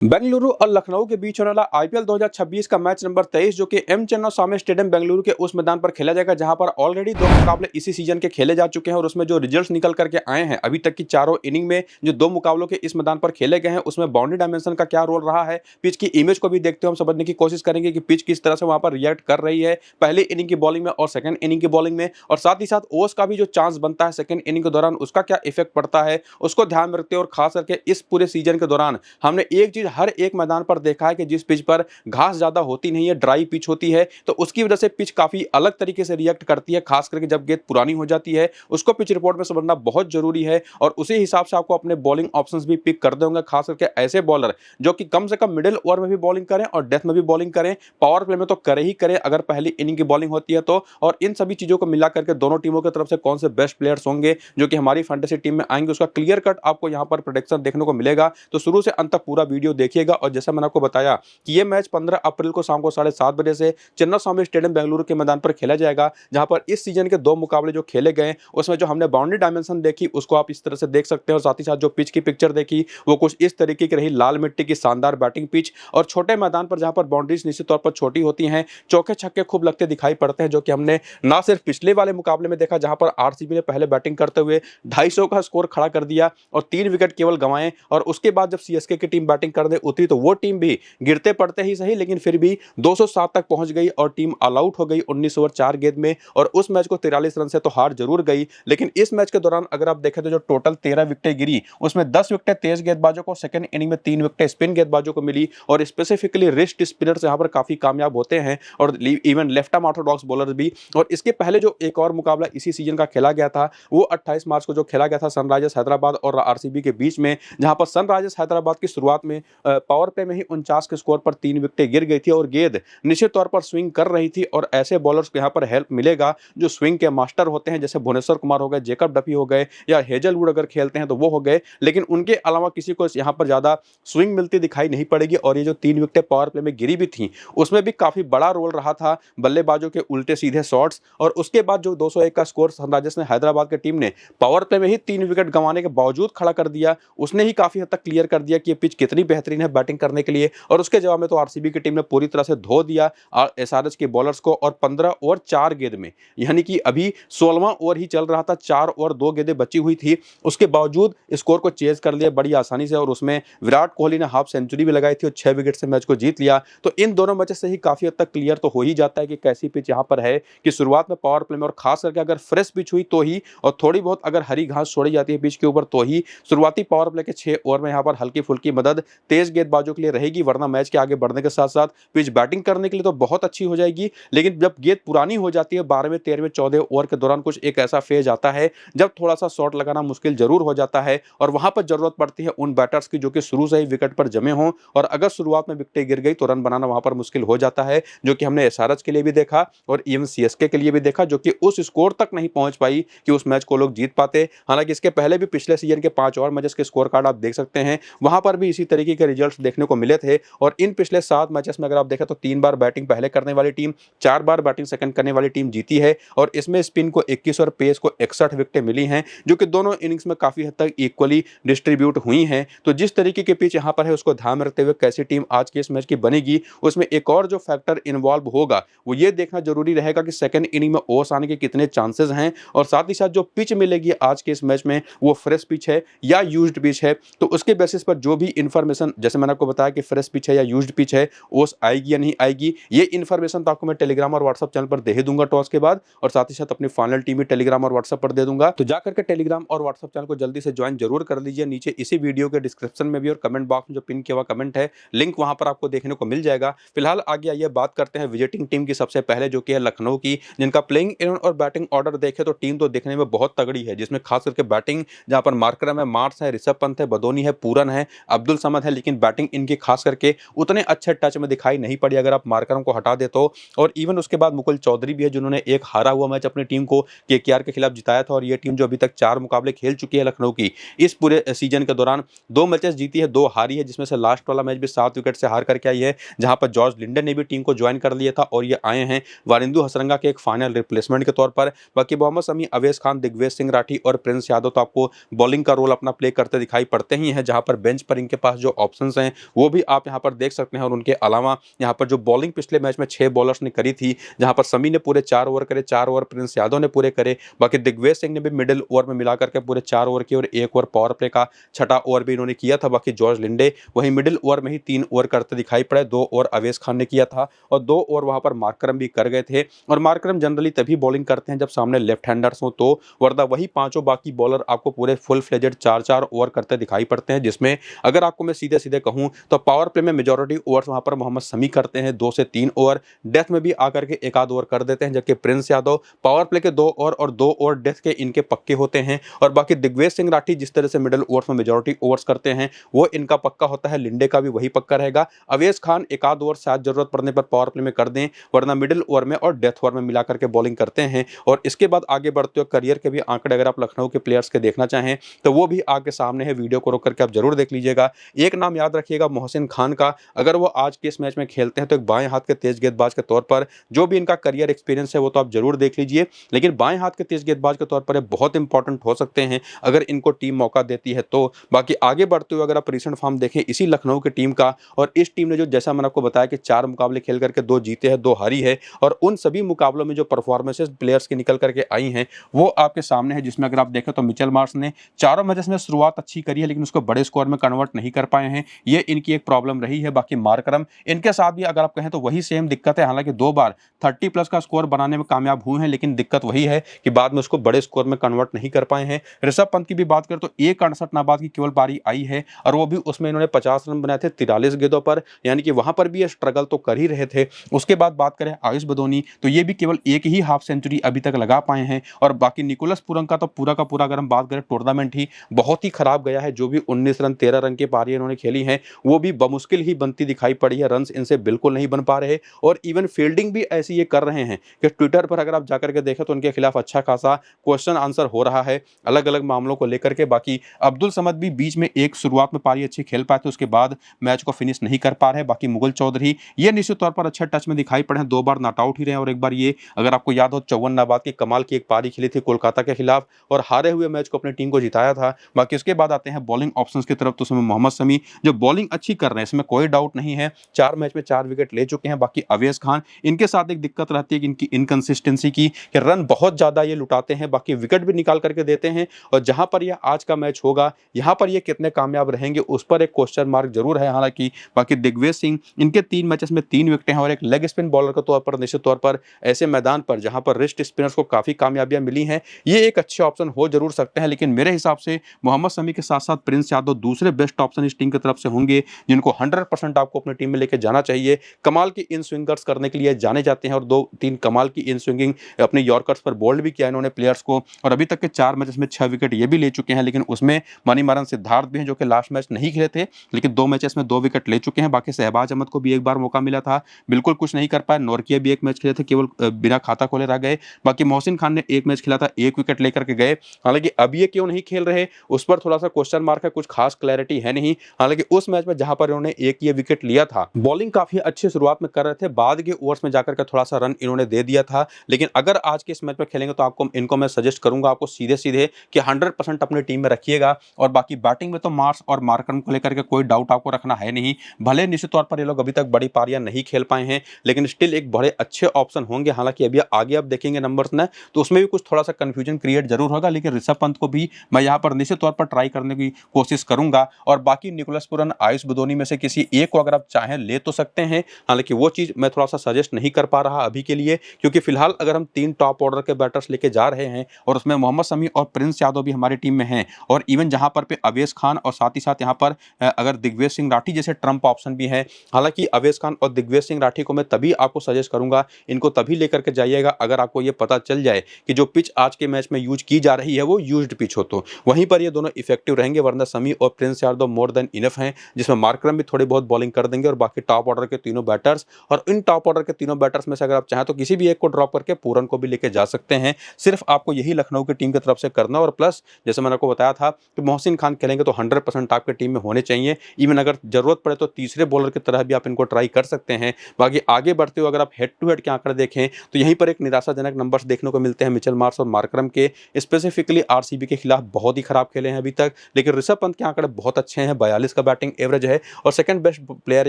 बेंगलुरु और लखनऊ के बीच होने वाला आईपीएल 2026 का मैच नंबर 23 जो कि एम चिन्नास्वामी स्टेडियम बेंगलुरु के उस मैदान पर खेला जाएगा जहां पर ऑलरेडी दो मुकाबले इसी सीजन के खेले जा चुके हैं और उसमें जो रिजल्ट्स निकल करके आए हैं अभी तक की चारों इनिंग में जो दो मुकाबलों के इस मैदान पर खेले गए हैं उसमें बाउंड्री डायमेंशन का क्या रोल रहा है, पिच की इमेज को भी देखते हुए हम समझने की कोशिश करेंगे कि पिच किस तरह से वहां पर रिएक्ट कर रही है पहली इनिंग की बॉलिंग में और सेकंड इनिंग की बॉलिंग में, और साथ ही साथ ओवर्स का भी जो चांस बनता है सेकंड इनिंग के दौरान उसका क्या इफेक्ट पड़ता है उसको ध्यान में रखते हैं। और खास करके इस पूरे सीजन के दौरान हमने एक चीज हर एक मैदान पर देखा है कि जिस पिच पर घास ज्यादा होती नहीं है, ड्राई पिच होती है, तो उसकी वजह से पिच काफी अलग तरीके से रिएक्ट करती है। खास करके जब गेंद पुरानी हो जाती है उसको पिच रिपोर्ट में समझना बहुत जरूरी है और उसी हिसाब से आपको अपने बॉलिंग ऑप्शंस भी पिक कर देंगे। खास करके ऐसे बॉलर जो कि कम से कम मिडिल ओवर में भी बॉलिंग करें और डेथ में भी बॉलिंग करें, पावर प्ले में तो करे ही करें अगर पहली इनिंग की बॉलिंग होती है तो। और इन सभी चीजों को मिला करके दोनों टीमों की तरफ से कौन से बेस्ट प्लेयर्स होंगे जो कि हमारी फैंटेसी टीम में आएंगे उसका क्लियर कट आपको यहां पर प्रेडिक्शन देखने को मिलेगा। तो शुरू से अंत तक पूरा वीडियो देखिएगा। और जैसा मैंने आपको बताया कि ये मैच 15 अप्रैल को शाम को 7:30 बजे से चिन्नास्वामी स्टेडियम बेंगलुरु के मैदान पर खेला जाएगा, जहां पर इस सीजन के दो मुकाबले जो खेले गए उसमें जो हमने बाउंड्री डायमेंशन देखी उसको आप इस तरह से देख सकते हैं और साथ ही साथ जो पिच की पिक्चर देखी वो कुछ इस तरीके की रही, लाल मिट्टी की शानदार बैटिंग पिच और छोटे मैदान पर जहां पर बाउंड्रीज निश्चित तौर पर छोटी होती हैं, चौके छक्के खूब लगते दिखाई पड़ते हैं, जो कि हमने ना सिर्फ पिछले वाले मुकाबले में देखा जहां पर आरसीबी ने पहले बैटिंग करते हुए 250 का स्कोर खड़ा कर दिया और 3 विकेट केवल गंवाए, और उसके बाद जब सीएसके की टीम बैटिंग करने उतरी तो वो टीम भी गिरते पड़ते ही सही लेकिन फिर भी 207 तक पहुंच गई और टीम ऑल आउट हो गई 19 ओवर 4 गेंद में और उस मैच को 43 रन से तो हार जरूर गई। लेकिन इस मैच के दौरान अगर आप देखें तो जो टोटल 13 विकेटें गिरी उसमें 10 विकेटें तेज गेंदबाजों को, सेकंड इनिंग में 3 विकेटें स्पिन गेंदबाजों को मिली और स्पेसिफिकली रिस्ट स्पिनर्स यहां पर काफी कामयाब होते हैं और even left arm Orthodox bowler भी। और इसके पहले जो एक और मुकाबला इसी सीजन का खेला गया था वो 28 मार्च को जो खेला गया था सनराइजर्स हैदराबाद और आरसीबी के बीच में, जहां पर सनराइजर्स हैदराबाद की शुरुआत में पावर प्ले में ही 49 के स्कोर पर 3 विकेटें गिर गई थी और गेंद निश्चित तौर पर स्विंग कर रही थी और ऐसे बॉलर्स को यहां पर हेल्प मिलेगा जो स्विंग के मास्टर होते हैं, जैसे भुवनेश्वर कुमार हो गए, जेकब डफी हो गए या हेजलवुड अगर खेलते हैं तो वो हो गए, लेकिन उनके अलावा किसी को यहां पर ज्यादा स्विंग मिलती दिखाई नहीं पड़ेगी। और ये जो 3 विकेटें पावर प्ले में गिरी भी थी उसमें भी काफी बड़ा रोल रहा था बल्लेबाजों के उल्टे सीधे शॉट्स, और उसके बाद जो 201 का स्कोर सनराइजर्स ने हैदराबाद की टीम ने पावर प्ले में ही 3 विकेट गंवाने के बावजूद खड़ा कर दिया, उसने ही काफी हद तक क्लियर कर दिया कि ये पिच कितनी बेहतरीन है बैटिंग करने के लिए। और उसके जवाब में तो आरसीबी की टीम ने पूरी तरह से धो दिया एसआरएच के बॉलर्स को और 15 ओवर 4 गेंद में, यानी कि अभी 16वां ओवर ही चल रहा था, 4 ओवर 2 गेंदें बची हुई थी, उसके बावजूद स्कोर को चेज कर लिया बड़ी आसानी से और उसमें विराट कोहली ने हाफ सेंचुरी भी लगाई थी और 6 विकेट से मैच को जीत लिया। तो इन दोनों मैचेस से ही काफी हद तक क्लियर तो हो ही जाता है कि कैसी पिच यहां पर है कि शुरुआत में पावर प्ले में और खास करके अगर फ्रेश पिच हुई तो ही, और थोड़ी बहुत अगर हरी घास छोड़ी जाती है पिच के ऊपर तो ही शुरुआती पावर प्ले के 6 ओवर में यहां पर हल्की फुल्की मदद तेज गेंदबाजों के लिए रहेगी, वरना मैच के आगे बढ़ने के साथ साथ पिच बैटिंग करने के लिए तो बहुत अच्छी हो जाएगी। लेकिन जब गेंद पुरानी हो जाती है 12वें 13वें 14 ओवर के दौरान कुछ एक ऐसा फेज आता है जब थोड़ा सा शॉट लगाना मुश्किल जरूर हो जाता है और वहां पर जरूरत पड़ती है उन बैटर्स की जो कि शुरू से ही विकेट पर जमे हों, और अगर शुरुआत में विकेटें गिर गई तो रन बनाना वहां पर मुश्किल हो जाता है, जो कि हमने एसआरएच के लिए भी देखा और इवन सीएसके के लिए भी देखा जो कि उस स्कोर तक नहीं पहुंच पाई कि उस मैच को लोग जीत पाते। हालांकि इसके पहले भी पिछले सीजन के 5 और मैचेस के स्कोर कार्ड आप देख सकते हैं, वहां पर भी इसी तरीके के रिजल्ट्स देखने को मिले थे। और इन पिछले 7 मैचेस में अगर आप देखें तो 3 बार बैटिंग पहले करने वाली टीम, 4 बार बैटिंग सेकंड करने वाली टीम जीती है और इसमें स्पिन को 21 और पेस को 61 विकेटें मिली हैं, जो कि दोनों इनिंग्स में काफी हद तक इक्वली डिस्ट्रीब्यूट हुई हैं। तो जिस तरीके की पिच यहां पर है उसको ध्यान में रखते हुए कैसी टीम आज के इस मैच की बनेगी, उसमें एक और जो फैक्टर इन्वॉल्व होगा वो ये देखना जरूरी रहेगा कि सेकंड इनिंग में ओवर्स आने के कितने चांसेस हैं, और साथ ही साथ जो पिच मिलेगी आज के इस मैच में वो फ्रेश पिच है या यूज्ड पिच है। तो उसके बेसिस पर जो भी इंफॉर्मेशन, जैसे मैंने आपको बताया कि फ्रेश पिच है या यूज्ड पिच है, ओवर्स आएगी या नहीं आएगी, ये इन्फॉर्मेशन तो आपको मैं टेलीग्राम और व्हाट्सएप चैनल पर दे ही दूंगा टॉस के बाद, और साथ ही साथ अपनी फाइनल टीम भी टेलीग्राम और व्हाट्सएप पर दे दूंगा। तो जाकर के टेलीग्राम और व्हाट्सएप चैनल को जल्दी से ज्वाइन जरूर कर लीजिए। नीचे इसी वीडियो के डिस्क्रिप्शन में भी और कमेंट बॉक्स में जो पिन किया हुआ कमेंट है लिंक वहां पर आपको देखने को मिल जाएगा। फिलहाल आगे आइए बात करते हैं विजिटिंग टीम की सबसे पहले, जो कि है लखनऊ की, जिनका प्लेइंग 11 और बैटिंग ऑर्डर देखे तो टीम तो देखने में बहुत तगड़ी है, जिसमें खास करके बैटिंग जहां पर मार्करम है, मार्स है, ऋषभ पंत है, बदोनी है, पूरन है, अब्दुल समद है, लेकिन बैटिंग इनकी खास करके उतने अच्छे टच में दिखाई नहीं पड़ी अगर आप मार्करम को हटा दे तो। और इवन उसके बाद मुकुल चौधरी भी है जिन्होंने एक हारा हुआ मैच अपनी टीम को केकेआर के खिलाफ जिताया था, और ये टीम जो अभी तक 4 मुकाबले खेल चुकी है लखनऊ की, इस पूरे सीजन के दौरान 2 मैचेस जीती है, 2 हारी है, जिसमें से लास्ट वाला मैच भी 7 विकेट से हार करके आई है, जहां पर जॉर्ज लिंडन ने भी टीम को ज्वाइन कर लिया था और ये आए हैं वारिंदु हसरंगा के एक फाइनल रिप्लेसमेंट के तौर पर। बाकी मोहम्मद शमी, अवेश खान, दिग्वेश सिंह राठी और प्रिंस यादव तो आपको बॉलिंग का रोल अपना प्ले करते दिखाई पड़ते ही हैं, जहां पर बेंच पर इनके पास जो ऑप्शंस हैं वो भी आप यहाँ पर देख सकते हैं। और उनके अलावा यहाँ पर जो बॉलिंग पिछले मैच में 6 बॉलर्स ने करी थी, जहाँ पर समी ने पूरे 4 ओवर करे, 4 ओवर प्रिंस यादव ने पूरे करे, बाकी दिग्विजय सिंह ने भी मिडिल ओवर में मिलाकर के पूरे 4 ओवर किए और 1 ओवर पावर प्ले का छठा ओवर भी इन्होंने किया था। बाकी जॉर्ज लिंडे वहीं मिडिल ओवर में ही 3 ओवर करते दिखाई पड़े, 2 ओवर अवेश खान ने किया था और 2 ओवर वहां पर मार्करम भी कर गए थे। और मार्करम जनरली तभी बॉलिंग करते हैं जब सामने लेफ्ट हैंडर्स हो, तो वरना वही पांचों बाकी बॉलर आपको पूरे फुल फ्लेजेड 4-4 ओवर करते दिखाई पड़ते हैं, जिसमें अगर आपको मैं सीधे सीधे कहूं तो पावर प्ले में मेजॉरिटी ओवर्स वहां पर मोहम्मद शमी करते हैं 2 से 3 ओवर, डेथ में भी आकर के एक आध ओवर कर देते हैं, जबकि प्रिंस यादव पावर प्ले के 2 ओवर और 2 ओवर डेथ के इनके पक्के होते हैं। और बाकी दिग्विजय सिंह राठी जिस तरह से मिडिल ओवर्स में मेजॉरिटी ओवर्स करते हैं वो इनका पक्का होता है, लिंडे का भी वही पक्का रहेगा। अवेश खान एक आध ओवर शायद जरूरत पड़ने पर पावर प्ले में कर दें, वरना मिडिल ओवर में और डेथ ओवर में मिला करके बॉलिंग करते हैं। और इसके बाद आगे बढ़ते हुए करियर के भी आंकड़े अगर आप लखनऊ के प्लेयर्स के देखना चाहें तो वो भी आगे सामने है, वीडियो को रोक करके आप जरूर देख लीजिएगा। एक नाम याद रखिएगा मोहसिन खान का, अगर वो आज के इस मैच में खेलते हैं तो एक बाएं हाथ के तेज गेंदबाज के तौर पर जो भी इनका करियर एक्सपीरियंस है वो तो आप जरूर देख लीजिए, लेकिन बाएं हाथ के तेज गेंदबाज के तौर पर बहुत इंपॉर्टेंट हो सकते हैं अगर इनको टीम मौका देती है तो। बाकी आगे बढ़ते हुए अगर आप रिसेंट फॉर्म देखें इसी लखनऊ की टीम का, और इस टीम ने जो जैसा मैंने आपको बताया कि 4 मुकाबले खेल करके 2 जीते हैं 2 हारी है, और उन सभी मुकाबलों में जो परफॉर्मेंसेस प्लेयर्स की निकल करके आई हैं वो आपके सामने है, जिसमें अगर आप देखें तो मिचेल मार्श ने चारों मैचेस में शुरुआत अच्छी करी है लेकिन उसको बड़े स्कोर में कन्वर्ट नहीं कर पाए हैं, ये इनकी एक प्रॉब्लम रही है। बाकी मार्करम इनके साथ भी अगर आप कहें तो वही सेम दिक्कत है, हालांकि 2 बार 30 प्लस का स्कोर बनाने में कामयाब हुए हैं, लेकिन दिक्कत वही है कि बाद में उसको बड़े स्कोर में कन्वर्ट नहीं कर पाए हैं। ऋषभ पंत की भी बात करें तो 168 नाबाद की केवल पारी आई है और वो भी उसमें इन्होंने 50 रन बनाए थे 43 गेंदों पर, यानी कि वहां पर भी ये स्ट्रगल तो कर ही रहे थे। उसके बाद बात करें आयुष बदोनी तो ये भी केवल एक ही हाफ सेंचुरी अभी तक लगा पाए हैं, और बाकी निकोलस पुरन का तो पूरा का पूरा अगर हम बात करें टूर्नामेंट ही बहुत ही खराब गया है, जो भी 19 रन 13 रन की पारी इन्होंने खेली है वो भी बमुश्किल ही बनती दिखाई पड़ी है, रन इनसे बिल्कुल नहीं बन पा रहे। और इवन फील्डिंग भी ऐसी ये कर रहे हैं कि ट्विटर पर अगर आप जाकर के देखें तो उनके खिलाफ अच्छा खासा क्वेश्चन आंसर हो रहा है अलग अलग मामलों को लेकर के। बाकी अब्दुल समद भी बीच में एक शुरुआत में पारी अच्छी खेल पाए थे, उसके बाद मैच को फिनिश नहीं कर पा रहे। बाकी मुगल चौधरी ये निश्चित तौर पर अच्छे टच में दिखाई पड़े हैं, 2 बार नॉट आउट ही रहे, और एक बार ये अगर आपको याद हो 54 नाबाद की कमाल की एक पारी खेली थी कोलकाता के खिलाफ और हारे हुए मैच को अपनी टीम को जिताया था। बाकी उसके बाद आते हैं बॉलिंग ऑप्शंस की तरफ, तो उसमें मोहम्मद शमी जो बॉलिंग अच्छी कर रहे हैं इसमें कोई डाउट नहीं है, 4 मैच में 4 विकेट ले चुके हैं। बाकी अवेश खान इनके साथ एक दिक्कत रहती है कि इनकी इनकंसिस्टेंसी की, कि रन बहुत ज्यादा ये लुटाते हैं, बाकी विकेट भी निकाल करके देते हैं, और जहां पर यह आज का मैच होगा यहां पर ये कितने कामयाब रहेंगे उस पर एक क्वेश्चन मार्क जरूर है। हालांकि बाकी दिग्विजय सिंह इनके 3 मैचेस में 3 विकेटें हैं और एक लेग स्पिन बॉलर के तौर पर निश्चित तौर पर ऐसे मैदान पर जहां पर रिस्ट स्पिनर्स को काफी कामयाबियां मिली हैं ये एक अच्छे ऑप्शन हो जरूर सकते हैं, लेकिन मेरे हिसाब से मोहम्मद शमी के साथ साथ प्रिंस यादव दूसरे बेस्ट ऑप्शन इस टीम की तरफ से होंगे जिनको 100% आपको अपनी टीम में लेकर जाना चाहिए। कमाल की इन स्विंगर्स करने के लिए जाने जाते हैं और 2-3 कमाल की इन स्विंगिंग अपने यॉर्कर्स पर बोल्ड भी किया इन्होंने प्लेयर्स को, और अभी तक के 4 मैचेस में 6 विकेट ये भी ले चुके हैं, लेकिन उसमें मणिमारन सिद्धार्थ भी हैं जो कि लास्ट मैच नहीं खेले थे लेकिन 2 मैचेस में 2 विकेट ले चुके हैं। बाकी शहबाज अहमद को भी एक बार मौका मिला था, बिल्कुल कुछ नहीं कर पाए। नोरकिया भी एक मैच खेले थे, केवल बिना खाता खोले रह गए। बाकी मोहसिन खान ने एक मैच खेला था, 1 विकेट लेकर के गए, हालांकि अब ये क्यों नहीं खेल रहे उस पर थोड़ा सा क्वेश्चन मार्क है, कुछ खास क्लैरिटी है नहीं। हालांकि उस मैच में जहां पर इन्होंने एक ये विकेट लिया था, बॉलिंग काफी अच्छी शुरुआत में कर रहे थे, बाद के ओवर्स में जाकर के थोड़ा सा रन इन्होंने दे दिया था, लेकिन अगर आज के इस मैच में खेलेंगे तो आपको इनको मैं सजेस्ट करूंगा आपको सीधे सीधे कि 100% अपनी टीम में रखिएगा। और बाकी बैटिंग में तो मार्श और मार्करम को लेकर के कोई डाउट आपको रखना है नहीं, भले निश्चित तौर पर ये लोग अभी तक बड़ी पारियां नहीं खेल पाए हैं लेकिन स्टिल एक बड़े अच्छे ऑप्शन होंगे। हालांकि अभी आगे आप देखेंगे नंबर्स ना तो उसमें भी कुछ थोड़ा सा कंफ्यूजन क्रिएट जरूर होगा, लेकिन ऋषभ पंत को भी मैं यहाँ पर निश्चित तौर पर ट्राई करने की कोशिश करूंगा। और बाकी निकोलस पुरन आयुष बदोनी में से किसी एक को अगर आप चाहें ले तो सकते हैं, हालांकि वो चीज मैं थोड़ा सा सजेस्ट नहीं कर पा रहा अभी के लिए, क्योंकि फिलहाल अगर हम 3 टॉप ऑर्डर के बैटर्स लेके जा रहे हैं और उसमें मोहम्मद शमी और प्रिंस यादव भी हमारी टीम में हैं, और इवन जहां पर पे अवेश खान और साथ ही साथ यहाँ पर अगर दिग्विजय सिंह राठी जैसे ट्रम्प ऑप्शन भी है। हालांकि अवेश खान और दिग्विजय सिंह राठी को मैं तभी आपको सजेस्ट करूंगा, इनको तभी लेकर के जाइएगा अगर आपको ये पता चल जाए कि जो पिच आज के मैच में यूज की जा रही है वो यूज्ड पिच हो, तो वहीं पर ये दोनों इफेक्टिव रहेंगे, वरना शमी और Prince Yadav more than enough हैं, जिसमें मार्करम भी थोड़ी बहुत बॉलिंग कर देंगे। और बाकी टॉप ऑर्डर के तीनों बैटर्स, और इन टॉप ऑर्डर के तीनों बैटर्स में से अगर आप चाहें तो किसी भी एक को ड्रॉप करके पूरन को भी लेके जा सकते हैं। सिर्फ आपको यही लखनऊ की टीम की तरफ से करना, और प्लस जैसे मैंने आपको बताया था कि मोहसिन खान खेलेंगे तो 100% आपकी टीम में होने चाहिए। इवन अगर जरूरत पड़े तो तीसरे बॉलर की तरह भी आप इनको ट्राई कर सकते हैं। बाकी आगे बढ़ते हुए अगर आप हेड टू हेड के आंकड़े देखें तो यहीं पर एक निराशाजनक नंबर्स देखने को मिलते हैं मिचेल मार्श और मार्करम के, स्पेसिफिकली आरसीबी के खिलाफ बहुत ही खराब खेले हैं अभी तक, लेकिन ऋषभ पंत के आंकड़े बहुत अच्छे हैं, 42 का का बैटिंग एवरेज है और सेकंड बेस्ट प्लेयर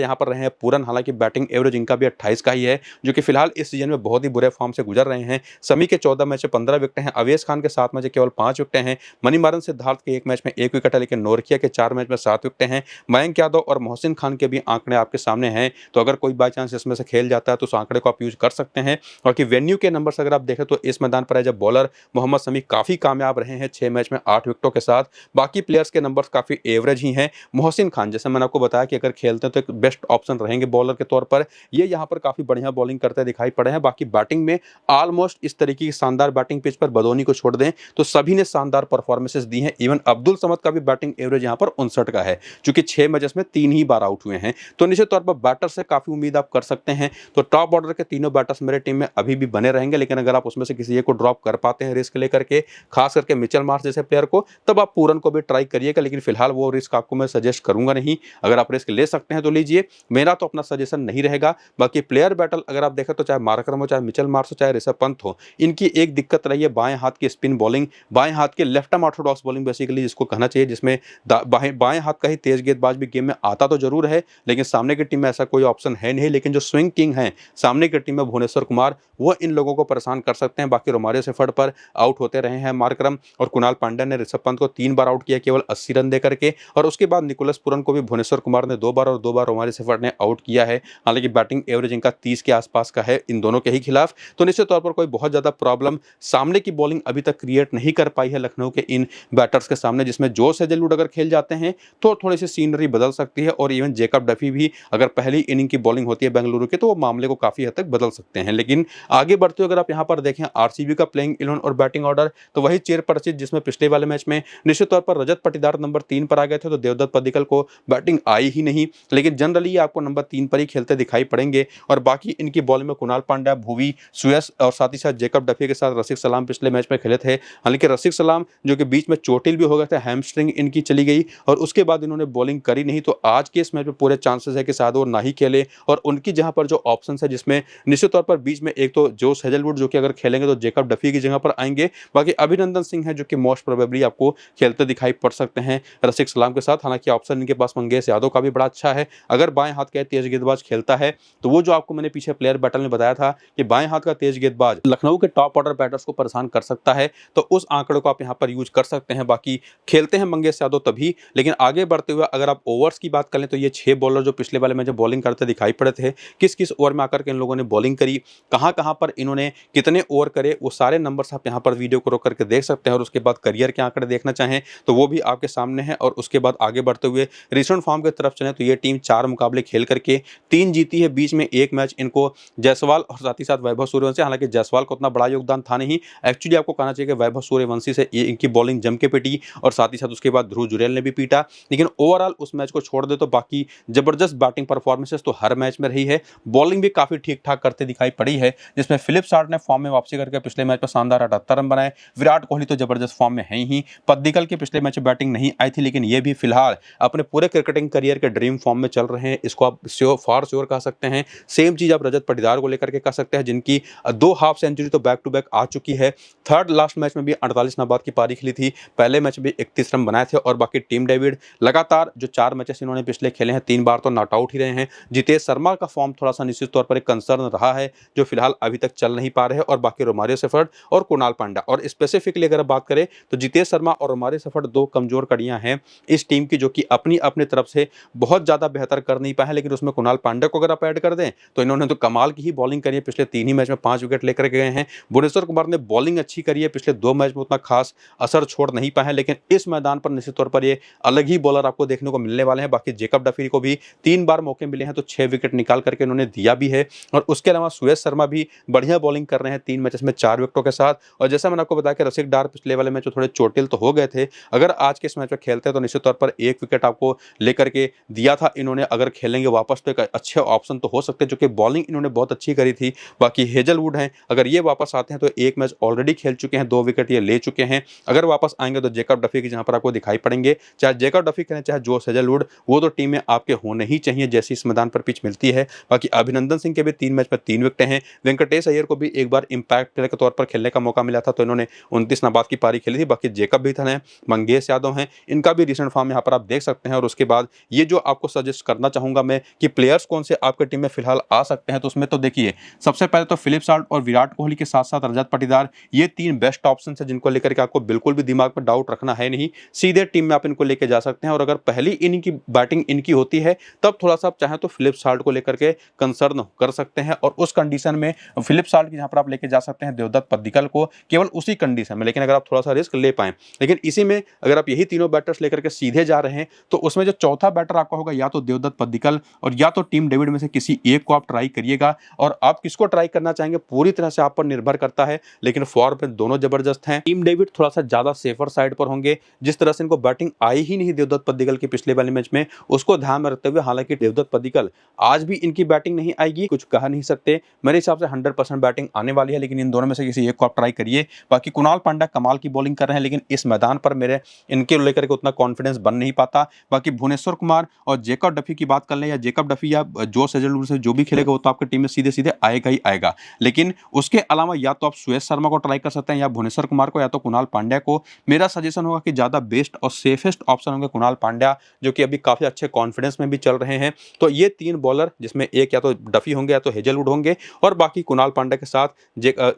यहाँ पर रहे हैं पूरन, हालांकि बैटिंग एवरेज इनका भी 28 का ही है, जो कि फिलहाल इस सीजन में बहुत ही बुरे फॉर्म से गुजर रहे हैं। समी के 14 मैच में 15 विकेटें हैं, अवेश खान के 7 मैच में केवल 5 विकेटें हैं, मणिमारन सिद्धार्थ के 1 मैच में 1 विकेट है, लेकिन नोरकिया के 4 मैच में 7 विकेटें हैं, मयंक यादव और मोहसिन खान के भी आंकड़े आपके सामने हैं। तो अगर कोई बाई चांस इसमें से खेल जाता है तो उस आंकड़े को आप यूज कर सकते हैं। और कि वेन्यू के नंबर्स अगर आप देखें तो इस मैदान पर as a bowler Mohammed Shami काफी कामयाब रहे हैं 6 मैच में 8 विकेटों के साथ। बाकी प्लेयर्स के नंबर्स काफी एवरेज ही हैं। मोहसिन खान जैसे मैंने आपको बताया कि अगर खेलते हैं तो एक बेस्ट ऑप्शन रहेंगे बॉलर के तौर पर, ये यहाँ पर काफी बढ़िया बॉलिंग करते दिखाई पड़े हैं। बाकी बैटिंग में ऑलमोस्ट इस तरीके की शानदार बैटिंग पिच पर बदौनी को छोड़ दें तो सभी ने शानदार परफॉर्मेंसेस दी हैं। इवन अब्दुल समद का भी बैटिंग एवरेज यहाँ पर 59 का है, क्योंकि 6 मैचेस में 3 ही बार आउट हुए हैं। तो निश्चित तौर पर बैटर से काफी उम्मीद आप कर सकते हैं। तो टॉप ऑर्डर के तीनों बैटर्स मेरे टीम में अभी भी बने रहेंगे, लेकिन अगर आप उसमें से किसी एक को ड्रॉप कर पाते हैं रिस्क लेकर के, खास करके मिचेल मार्श जैसे प्लेयर को, तब आप पूरन को भी ट्राई करिएगा, लेकिन फिलहाल वो रिस्क आपको मैं सजेस्ट करूंगा नहीं। अगर आप रिस्क ले सकते हैं तो लीजिए, मेरा तो अपना सजेशन नहीं रहेगा। बाकी प्लेयर बैटल अगर आप देखें तो चाहे मार्करम हो, चाहे मिचेल मार्श हो, चाहे ऋषभ पंत हो, इनकी एक दिक्कत रही है बाएं हाथ की स्पिन बॉलिंग, बाएं हाथ के left arm Orthodox bowling basically जिसको कहना चाहिए, जिसमें बाएं हाथ का ही तेज गेंदबाज भी गेम में आता तो जरूर है, लेकिन सामने की टीम में ऐसा कोई ऑप्शन है नहीं। लेकिन जो स्विंग किंग है सामने की टीम में भुवनेश्वर कुमार, वो इन लोगों को परेशान कर सकते हैं। बाकी रोमारियो सेफर्ड पर आउट होते रहे हैं मार्करम, और कुणाल पांड्या ने ऋषभ पंत को 3 बार आउट किया केवल 80 रन देकर के, और उसके बाद निकोलस पुरन को भी भुवनेश्वर कुमार ने 2 बार और 2 बार रोमारियो सेफर्ड ने आउट किया है। हालांकि बैटिंग एवरेज इनका 30 के आसपास का है इन दोनों के ही खिलाफ। तो निश्चित तौर पर कोई बहुत ज्यादा प्रॉब्लम सामने की बॉलिंग अभी तक क्रिएट नहीं कर पाई है लखनऊ के इन बैटर्स के सामने, जिसमें जोश हेजलवुड अगर खेल जाते हैं तो थोड़ी सी सीनरी बदल सकती है, और इवन जेकब डफी भी अगर पहली इनिंग की बॉलिंग होती है बेंगलुरु के तो वो मामले को काफी हद तक बदल सकते हैं। लेकिन आगे बढ़ते हुए अगर आप यहाँ पर देखें आरसीबी का प्लेइंग 11 और बैटिंग ऑर्डर, तो वही चेयर परिचित जिसमें पिछले वाले मैच में निश्चित तौर पर रजत पाटीदार नंबर 3 पर आ गए थे, तो देवदत्त पडिक्कल को बैटिंग आई ही नहीं, लेकिन जनरली आपको नंबर 3 पर ही खेलते दिखाई पड़ेंगे। और बाकी इनकी बॉलिंग में कुणाल पांड्या, भुवी, सुयस और साथ ही साथ जेकब डफी के साथ रसिक सलाम पिछले मैच में खेले थे। हालांकि रसिक सलाम जो कि बीच में चोटिल भी हो गए थे, हैमस्ट्रिंग इनकी चली गई और उसके बाद इन्होंने बॉलिंग करी नहीं, तो आज के इस मैच में पूरे चांसेस है कि शायद वो ना ही खेले। और उनकी जहां पर जो ऑप्शन है, जिसमें निश्चित तौर पर बीच में एक तो जोश हेजलवुड जो कि अगर खेलेंगे तो जेकब डफी की जगह पर आएंगे, बाकी अभिनंदन सिंह है जो कि मोस्ट प्रोबेबली आपको खेलते दिखाई पड़ सकते हैं रसिक सलाम के साथ। हालांकि ऑप्शन इनके पास मंगेश यादव का भी बड़ा अच्छा है, अगर बाएं हाथ का तेज गेंदबाज खेलता है तो वो जो आपको मैंने पीछे प्लेयर बैटल में बताया था कि बाएं हाथ का तेज गेंदबाज लखनऊ के टॉप ऑर्डर बैटर्स को परेशान कर सकता है, तो उस आंकड़े को आप यहां पर यूज कर सकते हैं। बाकी खेलते हैं मंगेश यादव तभी। लेकिन आगे बढ़ते हुए अगर आप ओवर्स की बात करें तो ये 6 बॉलर जो पिछले वाले में जो बॉलिंग करते दिखाई पड़े थे, किस किस ओवर में आकर के इन लोगों ने बॉलिंग करी, कहां पर इन्होंने कितने ओवर करे, वो सारे नंबर्स आप यहां पर वीडियो को रोक करके देख सकते हैं। और उसके बाद करियर के आंकड़े देखना चाहें तो वो भी आपके सामने है। और उसके बाद आगे बढ़ते हुए रिसेंट फॉर्म की तरफ चलें तो ये टीम 4 मुकाबले खेल करके 3 जीती है, बीच में 1 मैच इनको जायसवाल और साथ ही साथ वैभव सूर्यवंशी, हालांकि जायसवाल को उतना बड़ा योगदान था नहीं, एक्चुअली आपको कहना चाहिए कि वैभव सूर्यवंशी से ये इनकी बॉलिंग जम के पिटी, और साथ ही साथ उसके बाद ध्रुव जुरेल ने भी पीटा। लेकिन ओवरऑल उस मैच को छोड़ दे तो बाकी जबरदस्त बैटिंग परफॉर्मेंसेस तो हर मैच में रही है, बॉलिंग भी काफी ठीक ठाक करते दिखाई पड़ी है, जिसमें फिलिप सार्ट ने फॉर्म में वापसी करके पिछले मैच में शानदार 78 रन बनाए। विराट कोहली तो जबरदस्त फॉर्म में है ही, पडिक्कल के पिछले मैच में बैटिंग नहीं आई थी, लेकिन ये भी फिलहाल अपने पूरे क्रिकेटिंग करियर के ड्रीम फॉर्म में चल रहे हैं, इसको आप फॉर श्योर कह सकते हैं। सेम चीज आप रजत पाटीदार को लेकर के कह सकते हैं, जिनकी 2 हाफ सेंचुरी तो बैक टू बैक आ चुकी है। थर्ड लास्ट मैच में भी 48 नाबाद की पारी खेली थी, पहले मैच में 31 रन बनाए थे। और बाकी टीम डेविड लगातार जो 4 मैचेस इन्होंने पिछले खेले हैं 3 बार तो नॉट आउट ही रहे हैं। जितेश शर्मा का फॉर्म थोड़ा सा निश्चित तौर पर एक कंसर्न रहा है, जो फिलहाल अभी तक चल नहीं पा रहे हैं। और बाकी रोमारियो सेफर्ड और कुणाल पांड्या, और स्पेसिफिकली अगर बात करें तो जितेश शर्मा और रोमारियो सेफर्ड 2 कमजोर कड़ियां हैं इस टीम की, जो कि अपनी अपनी तरफ से बहुत ज्यादा बेहतर कर नहीं पाए हैं। लेकिन उसमें कुणाल पांड्या को अगर आप ऐड कर दें तो इन्होंने तो कमाल की ही बॉलिंग करी है, पिछले 3 ही मैच में 5 विकेट लेकर गए हैं। भुवनेश्वर कुमार ने बॉलिंग अच्छी करी है, पिछले 2 मैच में उतना खास असर छोड़ नहीं पाए हैं, लेकिन इस मैदान पर निश्चित तौर पर ये अलग ही बॉलर आपको देखने को मिलने वाले हैं। बाकी जेकब डफी को भी 3 बार मौके मिले हैं, तो 6 विकेट निकाल करके उन्होंने दिया भी है। और उसके अलावा सुयश शर्मा भी बढ़िया बॉलिंग कर रहे हैं 3 मैचेस में 4 विकेटों के साथ। और जैसा मैंने आपको बताया कि रसिक डार पिछले वाले मैच में थोड़े चोटिल तो हो गए थे, अगर आज के इस मैच में खेलते हैं तो निश्चित तौर पर 1 विकेट आपको लेकर के दिया था इन्होंने। अगर खेलेंगे वापस तो एक अच्छे ऑप्शन तो हो सकते हैं, जो कि बॉलिंग इन्होंने बहुत अच्छी करी थी। बाकी हेजलवुड हैं, अगर ये वापस आते हैं तो 1 मैच ऑलरेडी खेल चुके हैं, 2 विकेट ये ले चुके हैं। अगर वापस आएंगे तो जेकब डफी की जहां पर आपको दिखाई पड़ेंगे, चाहे जेकब डफी करें चाहे जोश हेजलवुड, वो तो टीम में आपके होने ही चाहिए जैसी इस मैदान पर पिच मिलती है। बाकी अभिनंदन सिंह के भी 3 मैच में 3 विकेट हैं। वेंकटेश अय्यर को भी एक बार इंपैक्ट प्लेयर के तौर पर खेलने का मौका मिला था, तो इन्होंने 29 नाबाद की पारी खेली थी। बाकी जेकब भी थे, मंगेश यादव हैं, इनका भी रिसेंट फॉर्म यहाँ पर आप देख सकते हैं। सकते हैं। और उसके बाद ये जो आपको सजेस्ट करना चाहूँगा मैं कि प्लेयर्स कौन से आपके टीम में फिलहाल आ सकते हैं, तो उसमें तो देखिए सबसे पहले तो फिलिप साल्ट और विराट कोहली के साथ साथ रजत पाटीदार, ये 3 बेस्ट ऑप्शन है जिनको लेकर के आपको बिल्कुल भी दिमाग में डाउट रखना है नहीं। सीधे टीम में आप इनको लेके जा सकते हैं और अगर पहली इनिंग की बैटिंग इनकी होती है तब थोड़ा सा आप चाहें तो फिलिप साल्ट को लेकर के कंसर्न कर सकते हैं। और उस कंडीशन में फिलिप साल्ट की जहां पर आप लेके जा सकते हैं देवदत्त पद्दिकल को, केवल उसी कंडीशन में, लेकिन अगर आप थोड़ा सा रिस्क ले पाएं। लेकिन इसी में अगर आप यही तीनों बैटर्स लेकर के सीधे जा रहे हैं तो उसमें जो चौथा बैटर आपका होगा या तो देवदत्त पद्दिकल और या तो टीम डेविड में से किसी एक को आप ट्राई करिएगा। और आप किसको ट्राई करना चाहेंगे पूरी तरह से आप पर निर्भर करता है, लेकिन फॉर्म में दोनों जबरदस्त हैं। टीम डेविड थोड़ा सा ज्यादा सेफर साइड पर होंगे। जिस तरह से इनको बैटिंग आई ही नहीं देवदत्त पद्दिकल की पिछले वाले मैच में, उसको ध्यान में रखते हुए, हालांकि देवदत्त पद्दिकल आज भी इनकी बैटिंग नहीं आएगी, कुछ कह नहीं सकते। मेरे हिसाब से 100% बैटिंग आने वाली है, लेकिन इन दोनों में से किसी एक को आप ट्राई करिए। बाकी कुणाल पांड्या कमाल की बॉलिंग कर रहे हैं, लेकिन इस मैदान पर मेरे इनके लेकर के उतना कॉन्फिडेंस बन नहीं पाता। बाकी भुवनेश्वर कुमार और जेकब डफी की बात कर लें, या जेकब डफी या जोश हेजलवुड से जो भी खेलेगा वो तो आपकी टीम में सीधे सीधे आएगा ही आएगा। लेकिन उसके अलावा या तो आप सुयश शर्मा को ट्राई कर सकते हैं, या भुवनेश्वर कुमार को, या तो कुणाल पांड्या को। मेरा सजेशन होगा कि ज्यादा बेस्ट और सेफेस्ट ऑप्शन होंगे कुणाल पांड्या, जो कि अभी काफी अच्छे कॉन्फिडेंस में भी चल रहे हैं। तो ये 3 बॉलर, जिसमें एक या तो डफी होंगे या तो हेजलवुड होंगे, और बाकी कुणाल पांड्या के साथ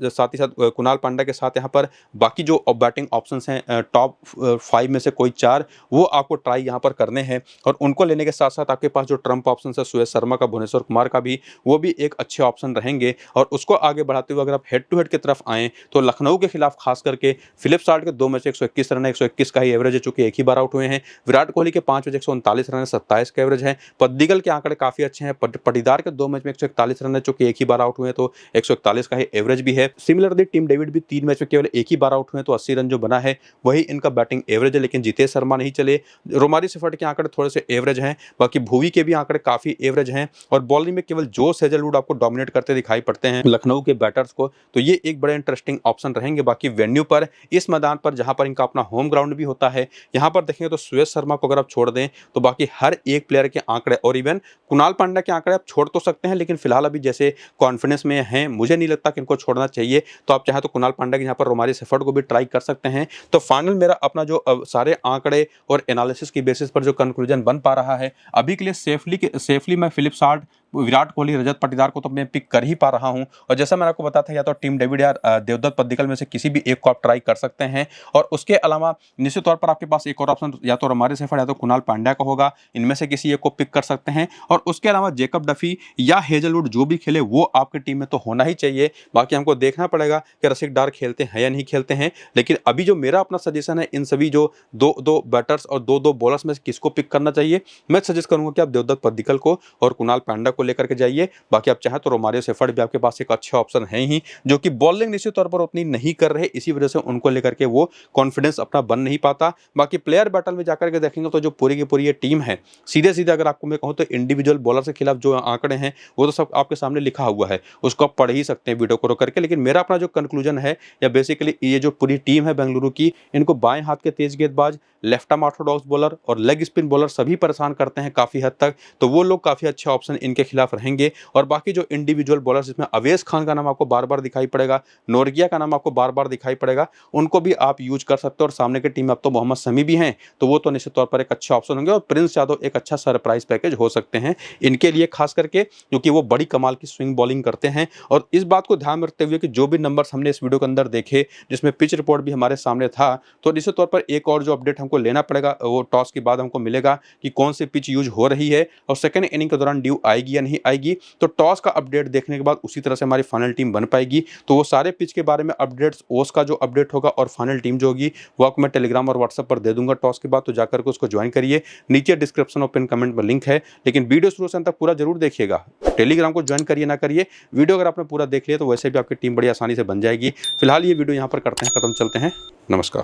साथ ही साथ कुणाल पांड्या के साथ यहाँ पर बाकी जो बैटिंग ऑप्शंस हैं टॉप 5 में से कोई 4 वो आपको ट्राई यहाँ पर करने हैं। और उनको लेने के साथ साथ आपके पास जो ट्रम्प ऑप्शन है सुयश शर्मा का, भुवनेश्वर कुमार का भी, वो भी एक अच्छे ऑप्शन रहेंगे। और उसको आगे बढ़ाते हुए अगर आप हेड टू हेड की तरफ आएँ तो लखनऊ के खिलाफ खास करके फिलिप साल्ट के 2 मैच 121 रन है, 121 का ही एवरेज है, चूंकि एक ही बार आउट हुए हैं। विराट कोहली के 5 मैच 139 रन है, 27 का एवरेज है। पद्दिकल के आंकड़े काफी अच्छे हैं। पाटीदार के 2 मैच में 141 रन है, चूंकि एक ही बार आउट हुए हैं, तो 141 का ही एवरेज भी है। सिमिलरली टीम डेविड भी 3 मैच में केवल एक ही बार आउट हुए, तो 80 रन जो बना है वही इनका बैटिंग एवरेज है। लेकिन जितेश शर्मा नहीं चले। रोमारी सेफर्ट के आंकड़े थोड़े से एवरेज हैं, बाकी भुवी के भी आंकड़े काफी एवरेज हैं। और बॉलिंग में केवल जोश हेजलवुड आपको डोमिनेट करते दिखाई पड़ते हैं लखनऊ के बैटर्स को, तो ये एक बड़े इंटरेस्टिंग ऑप्शन रहेंगे। बाकी वेन्यू पर, इस मैदान पर जहां पर इनका अपना होम ग्राउंड भी होता है, यहाँ पर देखेंगे तो सुयश शर्मा को अगर आप छोड़ दें तो बाकी हर एक प्लेयर के आंकड़े, और इवन कुणाल पांड्या के आंकड़े आप छोड़ तो सकते हैं, लेकिन फिलहाल अभी जैसे कॉन्फिडेंस में हैं, मुझे नहीं लगता कि इनको छोड़ना चाहिए। तो आप चाहे तो कुणाल पांड्या के यहाँ पर रोमारी सेफर्ट को भी ट्राई कर सकते हैं। तो फाइनल मेरा अपना जो सारे आंकड़े और एनालिसिस की बेसिस पर जो कंक्लूजन बन पा रहा है अभी के लिए, सेफली मैं फिलिप साल्ट, विराट कोहली, रजत पाटीदार को तो मैं पिक कर ही पा रहा हूं। और जैसा मैंने आपको बताया था, या तो टीम डेविड या देवदत्त पद्दिकल में से किसी भी एक को आप ट्राई कर सकते हैं। और उसके अलावा निश्चित तौर पर आपके पास एक और ऑप्शन या तो रोमारी सेफर्ट या तो कुणाल पांड्या का होगा, इनमें से किसी एक को पिक कर सकते हैं। और उसके अलावा जेकब डफी या हेजलवुड जो भी खेले वो आपकी टीम में तो होना ही चाहिए। बाकी हमको देखना पड़ेगा कि रसिक डार खेलते हैं या नहीं खेलते हैं। लेकिन अभी जो मेरा अपना सजेशन है, इन सभी जो दो बैटर्स और दो बॉलर्स में किसको पिक करना चाहिए, मैं सजेस्ट करूंगा कि आप देवदत्त पद्दिकल को और कुणाल पांड्या को लेकर के जाइए। बाकी आप चाहे तो रोमारियो सेफर्ट भी आपके पास एक अच्छा ऑप्शन है ही, जो कि बॉलिंग निश्चित तौर पर उतनी नहीं कर रहे, इसी वजह से उनको लेकर के वो कॉन्फिडेंस अपना बन नहीं पाता। बाकी प्लेयर बैटल में जाकर के देखेंगे तो जो पूरी की पूरी ये टीम है, सीधे सीधे अगर आपको मैं कहूँ तो इंडिविजुअल बॉलर के खिलाफ जो आंकड़े हैं वो तो सब आपके सामने लिखा हुआ है, उसको आप पढ़ ही सकते हैं वीडियो को रोक करके। लेकिन मेरा अपना जो कंक्लूजन है, या बेसिकली ये जो पूरी टीम है बेंगलुरु की, इनको बाएं हाथ के तेज गेंदबाज, लेफ्ट आर्म ऑर्थोडॉक्स बॉलर और लेग स्पिन बॉलर सभी परेशान करते हैं काफी हद तक, तो वो लोग काफी अच्छे ऑप्शन इनके खिलाफ रहेंगे। और बाकी जो इंडिविजुअल बॉलर्स, जिसमें अवेश खान का नाम आपको बार बार दिखाई पड़ेगा, नोरगिया का नाम आपको बार बार दिखाई पड़ेगा, उनको भी आप यूज कर सकते हो। और सामने की टीम में अब तो मोहम्मद शमी भी हैं, तो वो तो निश्चित तौर पर एक अच्छा ऑप्शन होंगे। और प्रिंस यादव एक अच्छा सरप्राइज पैकेज हो सकते हैं इनके लिए, खास करके क्योंकि वो बड़ी कमाल की स्विंग बॉलिंग करते हैं। और इस बात को ध्यान में रखते हुए कि जो भी नंबर्स हमने इस वीडियो के अंदर देखे, जिसमें पिच रिपोर्ट भी हमारे सामने था, तो निश्चित तौर पर एक और जो अपडेट हमको लेना पड़ेगा वो टॉस के बाद हमको मिलेगा कि कौन सी पिच यूज हो रही है और सेकंड इनिंग के दौरान ड्यू आएगी या नहीं आएगी। तो टॉस का अपडेट देखने के बाद उसी तरह से हमारी फाइनल टीम बन पाएगी। तो वो सारे पिच के बारे में अपडेट्स, ओस का जो अपडेट होगा और फाइनल टीम जो होगी वो आपको मैं टेलीग्राम और व्हाट्सएप पर दे दूंगा टॉस के बाद, तो जाकर के उसको ज्वाइन करिए। नीचे डिस्क्रिप्शन और पिन कमेंट में लिंक है, लेकिन वीडियो शुरू से अंत तक पूरा जरूर देखिएगा। टेलीग्राम को ज्वाइन करिए ना करिए, वीडियो अगर आपने पूरा देख लिया तो वैसे भी आपकी टीम बड़ी आसानी से बन जाएगी। फिलहाल ये वीडियो यहाँ पर करते हैं खत्म, चलते हैं, नमस्कार।